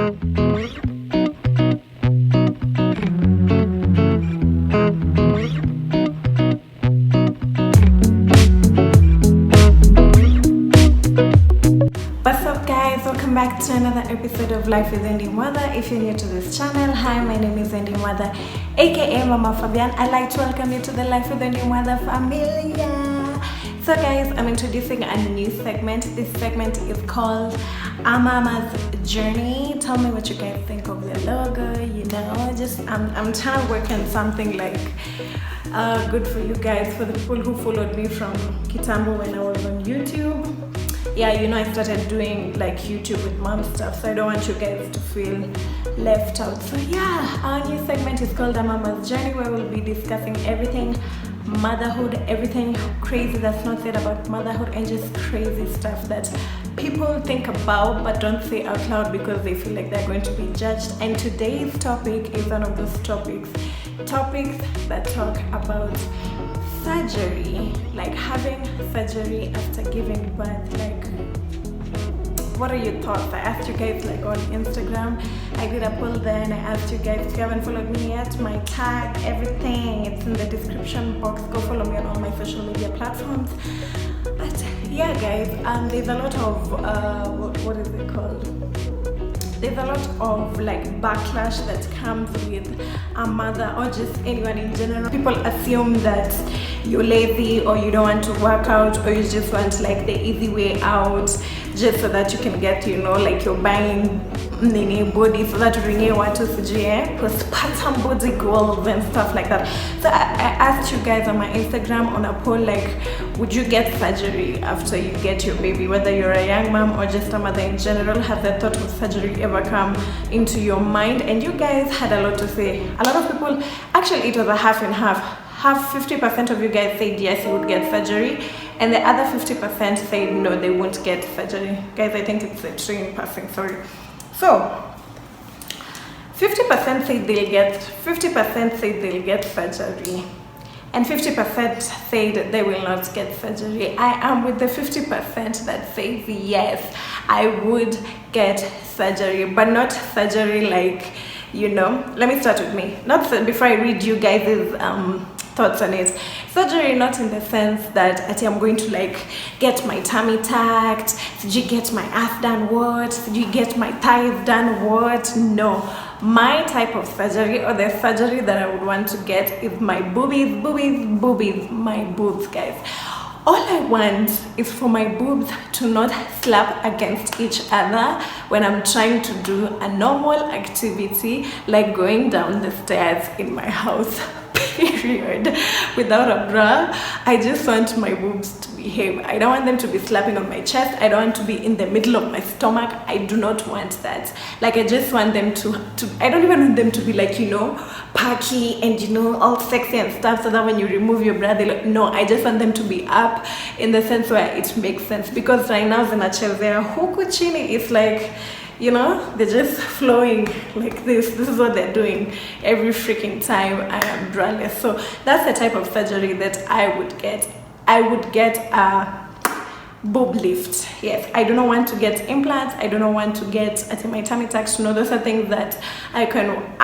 What's up guys, welcome back to another episode of Life with Andy Mother. If you're new to this channel, hi, my name is Andy Mother, aka Mama Fabian. I'd like to welcome you to the Life with Andy Mother familia. So guys, I'm introducing a new segment. This segment is called A Mama's Journey. Tell me what you guys think of the logo, you know, just I'm trying to work on something like good for you guys, for the people who followed me from Kitambo when I was on YouTube. Yeah, you know, I started doing like YouTube with mom stuff, so I don't want you guys to feel left out. So yeah, our new segment is called A Mama's Journey, where we'll be discussing everything motherhood, everything crazy that's not said about motherhood, and just crazy stuff that people think about but don't say out loud because they feel like they're going to be judged. And today's topic is one of those topics that talk about surgery, like having surgery after giving birth. Like, what are your thoughts? I asked you guys like on Instagram, I did a poll there and I asked you guys, if you haven't followed me yet, my tag, everything, it's in the description box. Go follow me on all my social media platforms. But yeah guys, there's a lot of what is it called, there's a lot of like backlash that comes with a mother or just anyone in general. People assume that you're lazy or you don't want to work out, or you just want like the easy way out just so that you can get, you know, like you're buying nini body so that wenyewe watu sijui postpartum body goals and stuff like that. So I asked you guys on my Instagram on a poll, like, would you get surgery after you get your baby, whether you're a young mom or just a mother in general? Has the thought of surgery ever come into your mind? And you guys had a lot to say. A lot of people, actually it was a half and half. 50% of you guys said yes, you would get surgery, and the other 50% said no, they won't get surgery. Guys, I think it's a train passing, sorry. So 50% said they'll get surgery, and 50% said they will not get surgery. I am with the 50% that says yes, I would get surgery, but not surgery like, you know, let me start with me. Not before I read you guys' thoughts on it. Surgery not in the sense that I'm going to like get my tummy tucked, did you get my ass done what, did you get my thighs done what? No, my type of surgery, or the surgery that I would want to get, is my boobies, my boobs, guys. All I want is for my boobs to not slap against each other when I'm trying to do a normal activity like going down the stairs in my house, period, without a bra. I just want my boobs to behave. I don't want them to be slapping on my chest. I don't want to be in the middle of my stomach. I do not want that. Like, I just want them to I don't even want them to be like, you know, perky and, you know, all sexy and stuff, so that when you remove your bra, they look, no, I just want them to be up in the sense where it makes sense. Because right now zinachezea huku chini, it's like, you know, they're just flowing like this. This is what they're doing every freaking time I am braless. So that's the type of surgery that I would get. I would get a boob lift. Yes, I do not want to get implants. I do not want to get my tummy tucked. No, those are things that I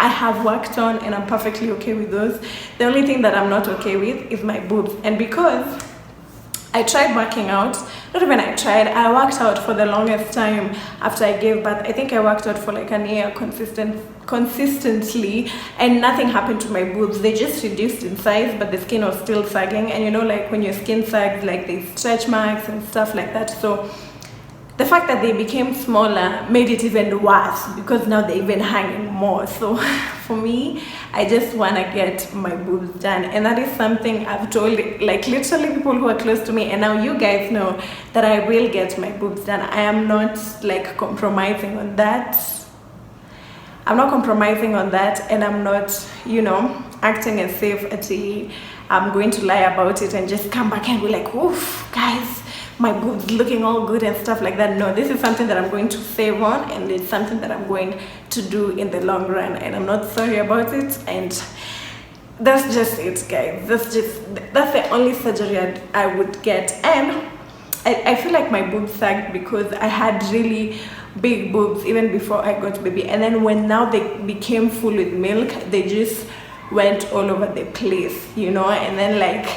have worked on, and I'm perfectly okay with those. The only thing that I'm not okay with is my boobs. And because I tried working out, not even I worked out for the longest time after I gave birth. I think I worked out for like a year consistently, and nothing happened to my boobs. They just reduced in size, but the skin was still sagging. And you know, like when your skin sags, like they stretch marks and stuff like that. So the fact that they became smaller made it even worse, because now they're even hanging more. So for me, I just want to get my boobs done, and that is something I've told like literally people who are close to me, and now you guys know that I will get my boobs done. I am not like compromising on that. I'm not compromising on that, and I'm not, you know, acting as if I'm going to lie about it and just come back and be like, oof, guys, my boobs looking all good and stuff like that. No, this is something that I'm going to save on, and it's something that I'm going to do in the long run, and I'm not sorry about it. And that's just it, guys. That's the only surgery I would get. And I feel like my boobs sagged because I had really big boobs even before I got baby, and then when now they became full with milk, they just went all over the place, you know. And then like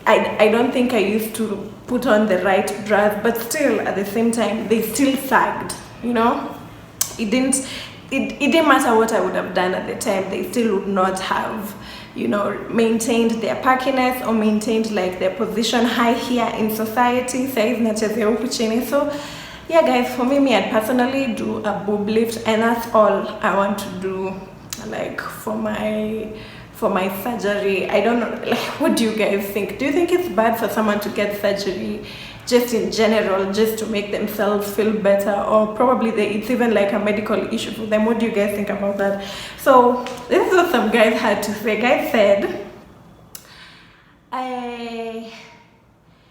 I don't think I used to put on the right bras, but still at the same time they still sagged, you know. It didn't matter what I would have done at the time, they still would not have, you know, maintained their perkiness or maintained like their position high here in society. So yeah guys, for me I'd personally do a boob lift, and that's all I want to do, like for my surgery. I don't know, like, what do you guys think? Do you think it's bad for someone to get surgery just in general, just to make themselves feel better, or probably it's even like a medical issue for them? What do you guys think about that? So this is what some guys had to say. Guys said,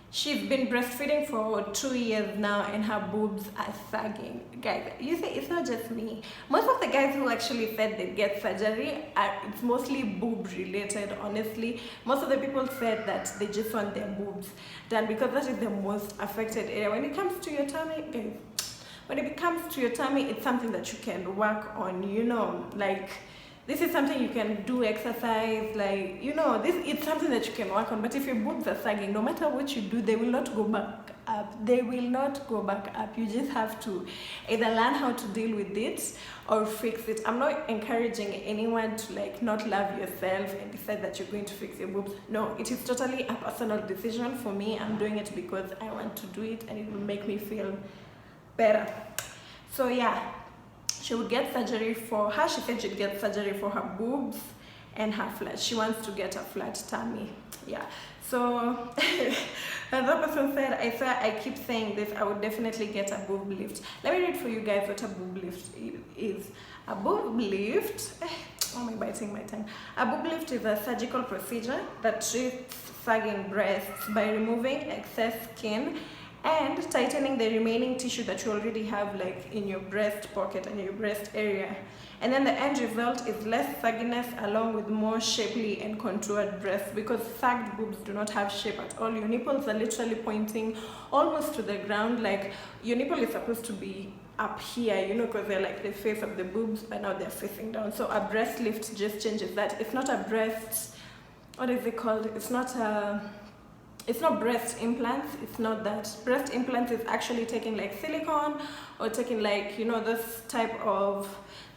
she's been breastfeeding for 2 years now and her boobs are sagging. Guys, you see, it's not just me. Most of the guys who actually said they get surgery, it's mostly boob related, honestly. Most of the people said that they just want their boobs done because that is the most affected area. When it comes to your tummy, guys, when it comes to your tummy, it's something that you can work on, you know, like this is something you can do exercise, like, you know, it's something that you can work on. But if your boobs are sagging, no matter what you do, they will not go back up. They will not go back up. You just have to either learn how to deal with it or fix it. I'm not encouraging anyone to like not love yourself and decide that you're going to fix your boobs. No, it is totally a personal decision. For me, I'm doing it because I want to do it and it will make me feel better. So yeah, she would get surgery for her. She said she'd get surgery for her boobs and her flat. She wants to get a flat tummy. Yeah. So another person said, I keep saying this, I would definitely get a boob lift. Let me read for you guys what a boob lift is. A boob lift, oh, am I biting my tongue? A boob lift is a surgical procedure that treats sagging breasts by removing excess skin and tightening the remaining tissue that you already have like in your breast pocket and your breast area. And then the end result is less sagginess along with more shapely and contoured breasts, because sagged boobs do not have shape at all. Your nipples are literally pointing almost to the ground. Like your nipple is supposed to be up here, you know, because they're like the face of the boobs, but now they're facing down. So a breast lift just changes that. It's not a breast, what is it called? It's not breast implants. It's not that. Breast implants is actually taking like silicone or taking like, you know, this type of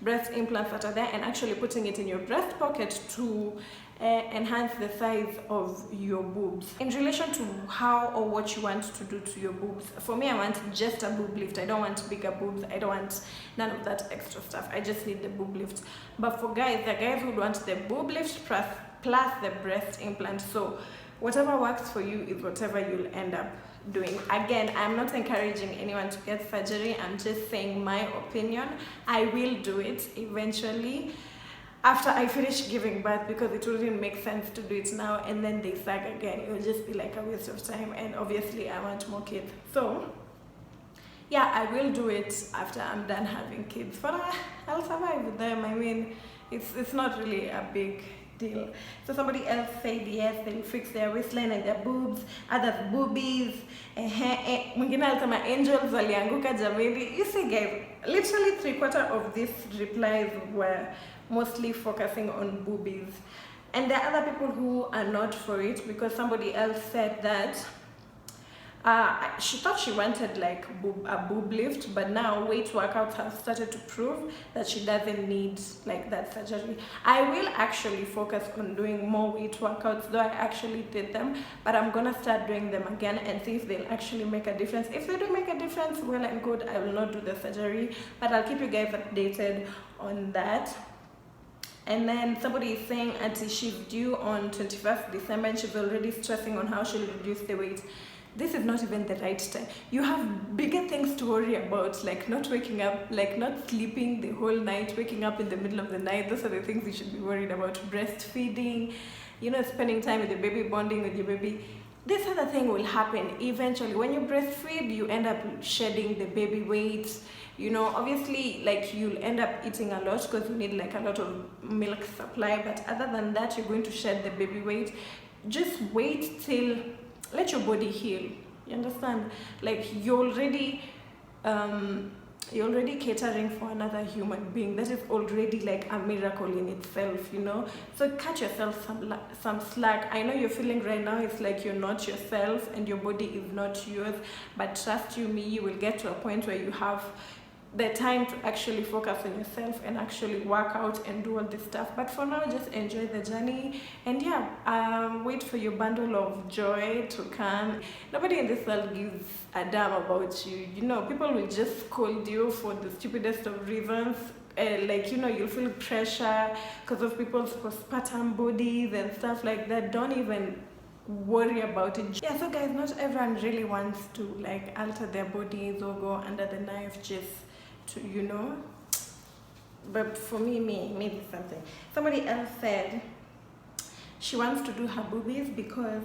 breast implants that are there and actually putting it in your breast pocket to enhance the size of your boobs. In relation to how or what you want to do to your boobs, for me, I want just a boob lift. I don't want bigger boobs. I don't want none of that extra stuff. I just need the boob lift. But for guys, the guys would want the boob lift plus the breast implant. So whatever works for you is whatever you'll end up doing. Again, I'm not encouraging anyone to get surgery. I'm just saying my opinion. I will do it eventually after I finish giving birth, because it wouldn't make sense to do it now and then they sag again. It would just be like a waste of time, and obviously I want more kids. So yeah, I will do it after I'm done having kids, but I'll survive with them. I mean, it's not really a big deal. So somebody else said yes, they'll fix their waistline and their boobs, others boobies. Mwingine alisema angels walianguka jamani. You see guys, literally 3/4 of these replies were mostly focusing on boobies, and there are other people who are not for it, because somebody else said that she thought she wanted like a boob lift, but now weight workouts have started to prove that she doesn't need like that surgery. I will actually focus on doing more weight workouts, though I actually did them, but I'm gonna start doing them again and see if they'll actually make a difference. If they do make a difference, well and good. I will not do the surgery, but I'll keep you guys updated on that. And then somebody is saying she's due on 21st December and she's already stressing on how she'll reduce the weight. This is not even the right time. You have bigger things to worry about, like not waking up, like not sleeping the whole night, waking up in the middle of the night. Those are the things you should be worried about. Breastfeeding, you know, spending time with your baby, bonding with your baby. This other thing will happen eventually. When you breastfeed, you end up shedding the baby weight. You know, obviously, like you'll end up eating a lot because you need like a lot of milk supply. But other than that, you're going to shed the baby weight. Just wait till, let your body heal, You understand? Like you're already catering for another human being. That is already like a miracle in itself, you know. So cut yourself some slack. I know you're feeling right now it's like you're not yourself and your body is not yours, but trust you me, you will get to a point where you have the time to actually focus on yourself and actually work out and do all this stuff. But for now, just enjoy the journey, and yeah, wait for your bundle of joy to come. Nobody in this world gives a damn about you, you know. People will just scold you for the stupidest of reasons. Like, you know, you'll feel pressure because of people's postpartum bodies and stuff like that. Don't even worry about it. Yeah, so guys, not everyone really wants to like alter their bodies or go under the knife just to, you know. But for me, maybe somebody else said she wants to do her boobies because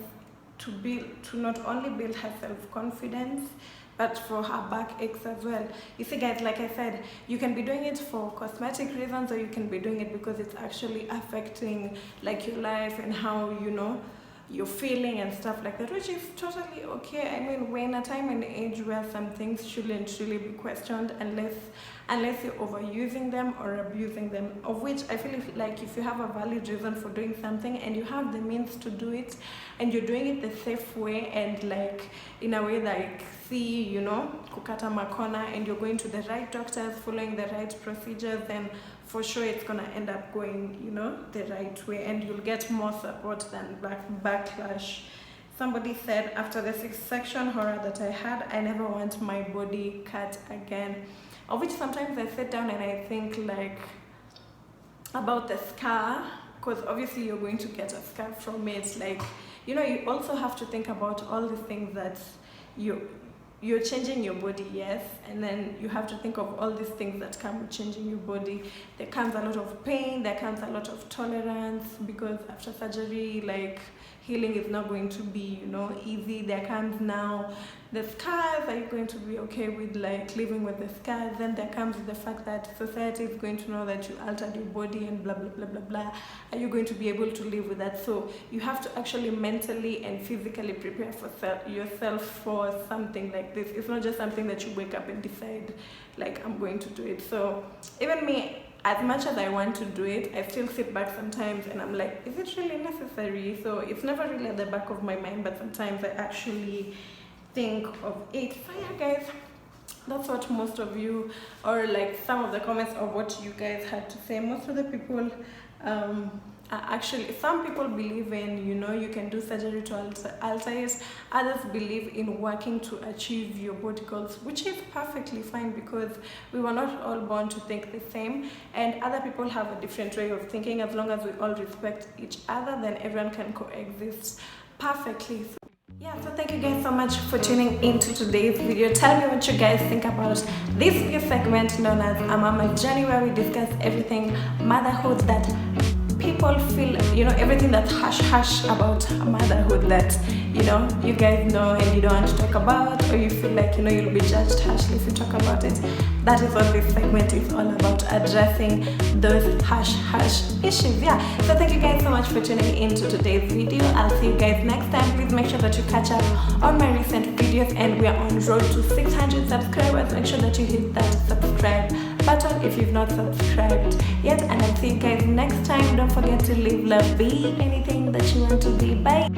to not only build her self-confidence, but for her back aches as well. You see guys, like I said, you can be doing it for cosmetic reasons, or you can be doing it because it's actually affecting like your life and how, you know, you're feeling and stuff like that, which is totally okay. I mean, we're in a time and age where some things shouldn't really be questioned unless you're overusing them or abusing them, of which I feel like if you have a valid reason for doing something and you have the means to do it and you're doing it the safe way and like in a way like you know, kukata makona, and you're going to the right doctors, following the right procedures, then for sure it's gonna end up going, you know, the right way, and you'll get more support than backlash. Somebody said, after the section horror that I had, I never want my body cut again. Of which sometimes I sit down and I think like about the scar, because obviously you're going to get a scar from it. Like, you know, you also have to think about all the things that you're changing your body, yes, and then you have to think of all these things that come with changing your body. There comes a lot of pain, there comes a lot of tolerance, because after surgery, like, healing is not going to be, you know, easy. There comes now the scars. Are you going to be okay with like living with the scars? Then there comes the fact that society is going to know that you altered your body and blah blah blah blah blah. Are you going to be able to live with that? So you have to actually mentally and physically prepare for yourself for something like this. It's not just something that you wake up and decide like, I'm going to do it. So even me, as much as I want to do it, I still sit back sometimes and I'm like, is it really necessary? So it's never really at the back of my mind, but sometimes I actually think of it. So yeah guys, that's what most of you, or like some of the comments of what you guys had to say. Most of the people actually, some people believe in, you know, you can do surgery to alter it. Others believe in working to achieve your body goals, which is perfectly fine, because we were not all born to think the same, and other people have a different way of thinking. As long as we all respect each other, then everyone can coexist perfectly. So yeah, so thank you guys so much for tuning into today's video. Tell me what you guys think about this video segment known as A Mama's Journey, where we discuss everything motherhood that people feel, you know, everything that's hush about motherhood that, you know, you guys know and you don't want to talk about, or you feel like, you know, you'll be judged harshly if you talk about it. That is what this segment is all about, addressing those hush issues. Yeah, so thank you guys so much for tuning into today's video. I'll see you guys next time. Please make sure that you catch up on my recent videos, and we are on road to 600 subscribers. Make sure that you hit that subscribe button if you've not subscribed yet, and I'll see you guys next time. Don't forget to live, love, be anything that you want to be. Bye.